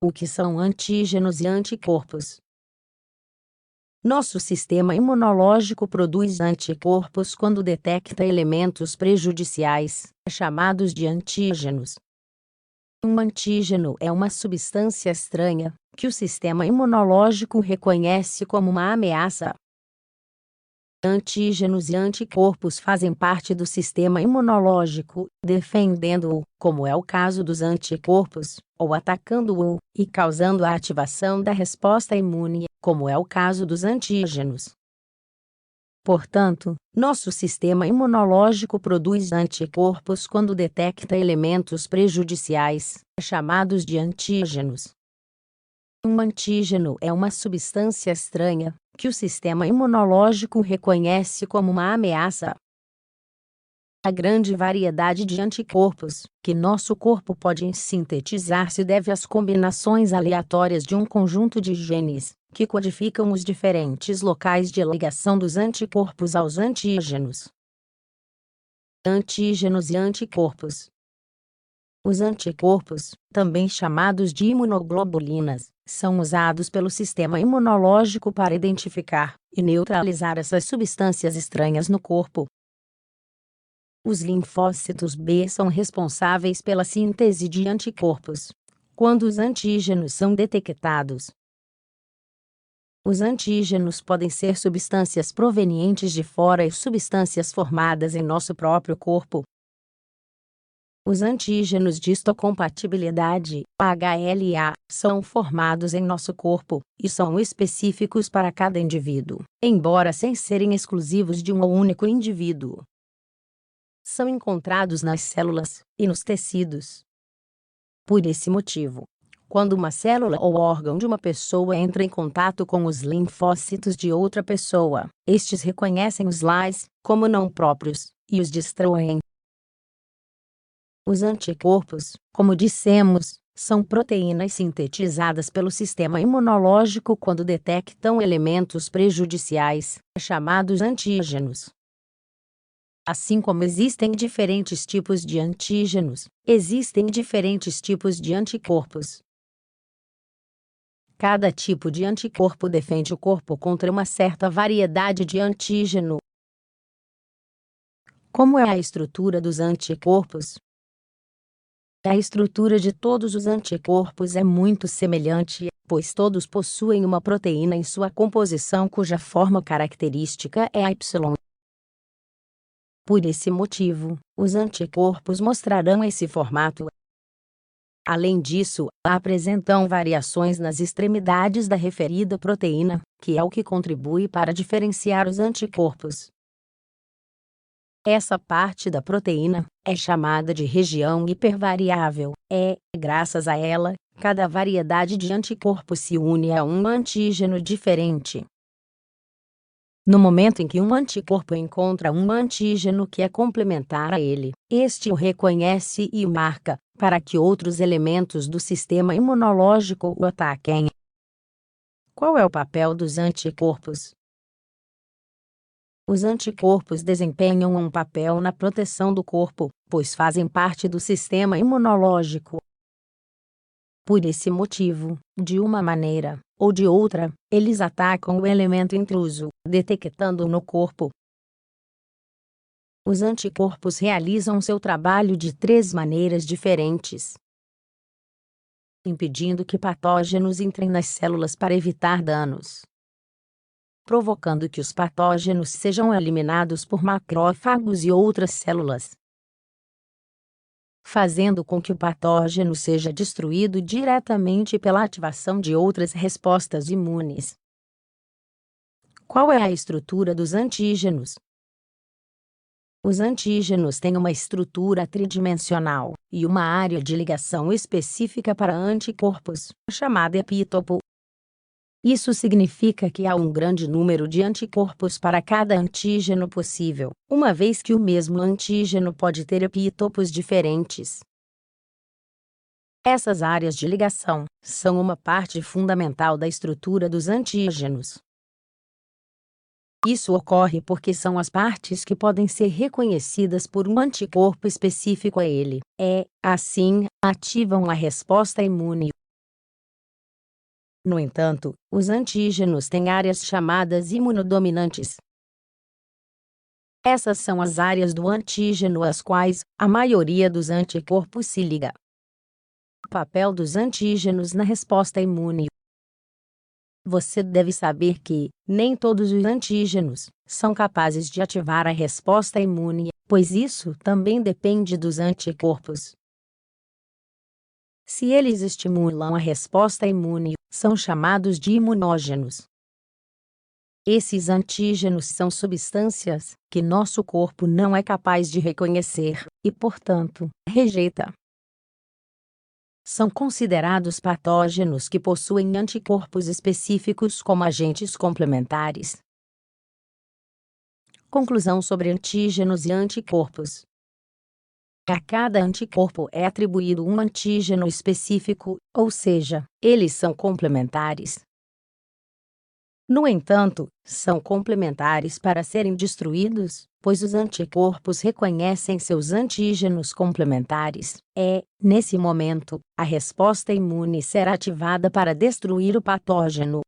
O que são antígenos e anticorpos? Nosso sistema imunológico produz anticorpos quando detecta elementos prejudiciais, chamados de antígenos. Um antígeno é uma substância estranha, que o sistema imunológico reconhece como uma ameaça. Antígenos e anticorpos fazem parte do sistema imunológico, defendendo-o, como é o caso dos anticorpos, ou atacando-o, e causando a ativação da resposta imune, como é o caso dos antígenos. Portanto, nosso sistema imunológico produz anticorpos quando detecta elementos prejudiciais, chamados de antígenos. Um antígeno é uma substância estranha, que o sistema imunológico reconhece como uma ameaça. A grande variedade de anticorpos que nosso corpo pode sintetizar se deve às combinações aleatórias de um conjunto de genes, que codificam os diferentes locais de ligação dos anticorpos aos antígenos. Antígenos e anticorpos. Os anticorpos, também chamados de imunoglobulinas, são usados pelo sistema imunológico para identificar e neutralizar essas substâncias estranhas no corpo. Os linfócitos B são responsáveis pela síntese de anticorpos, quando os antígenos são detectados. Os antígenos podem ser substâncias provenientes de fora e substâncias formadas em nosso próprio corpo. Os antígenos de histocompatibilidade, HLA, são formados em nosso corpo, e são específicos para cada indivíduo, embora sem serem exclusivos de um único indivíduo. São encontrados nas células e nos tecidos. Por esse motivo, quando uma célula ou órgão de uma pessoa entra em contato com os linfócitos de outra pessoa, estes reconhecem os LAs como não próprios e os destroem. Os anticorpos, como dissemos, são proteínas sintetizadas pelo sistema imunológico quando detectam elementos prejudiciais, chamados antígenos. Assim como existem diferentes tipos de antígenos, existem diferentes tipos de anticorpos. Cada tipo de anticorpo defende o corpo contra uma certa variedade de antígeno. Como é a estrutura dos anticorpos? A estrutura de todos os anticorpos é muito semelhante, pois todos possuem uma proteína em sua composição cuja forma característica é a Y. Por esse motivo, os anticorpos mostrarão esse formato. Além disso, apresentam variações nas extremidades da referida proteína, que é o que contribui para diferenciar os anticorpos. Essa parte da proteína é chamada de região hipervariável. Graças a ela, cada variedade de anticorpo se une a um antígeno diferente. No momento em que um anticorpo encontra um antígeno que é complementar a ele, este o reconhece e o marca, para que outros elementos do sistema imunológico o ataquem. Qual é o papel dos anticorpos? Os anticorpos desempenham um papel na proteção do corpo, pois fazem parte do sistema imunológico. Por esse motivo, de uma maneira ou de outra, eles atacam o elemento intruso, detectando-o no corpo. Os anticorpos realizam seu trabalho de 3 maneiras diferentes: impedindo que patógenos entrem nas células para evitar danos, provocando que os patógenos sejam eliminados por macrófagos e outras células, fazendo com que o patógeno seja destruído diretamente pela ativação de outras respostas imunes. Qual é a estrutura dos antígenos? Os antígenos têm uma estrutura tridimensional e uma área de ligação específica para anticorpos, chamada epítopo. Isso significa que há um grande número de anticorpos para cada antígeno possível, uma vez que o mesmo antígeno pode ter epítopos diferentes. Essas áreas de ligação são uma parte fundamental da estrutura dos antígenos. Isso ocorre porque são as partes que podem ser reconhecidas por um anticorpo específico a ele. Assim, ativam a resposta imune. No entanto, os antígenos têm áreas chamadas imunodominantes. Essas são as áreas do antígeno às quais a maioria dos anticorpos se liga. O papel dos antígenos na resposta imune. Você deve saber que nem todos os antígenos são capazes de ativar a resposta imune, pois isso também depende dos anticorpos. Se eles estimulam a resposta imune, são chamados de imunógenos. Esses antígenos são substâncias que nosso corpo não é capaz de reconhecer e, portanto, rejeita. São considerados patógenos que possuem anticorpos específicos como agentes complementares. Conclusão sobre antígenos e anticorpos. A cada anticorpo é atribuído um antígeno específico, ou seja, eles são complementares. No entanto, são complementares para serem destruídos, pois os anticorpos reconhecem seus antígenos complementares. Nesse momento, a resposta imune será ativada para destruir o patógeno.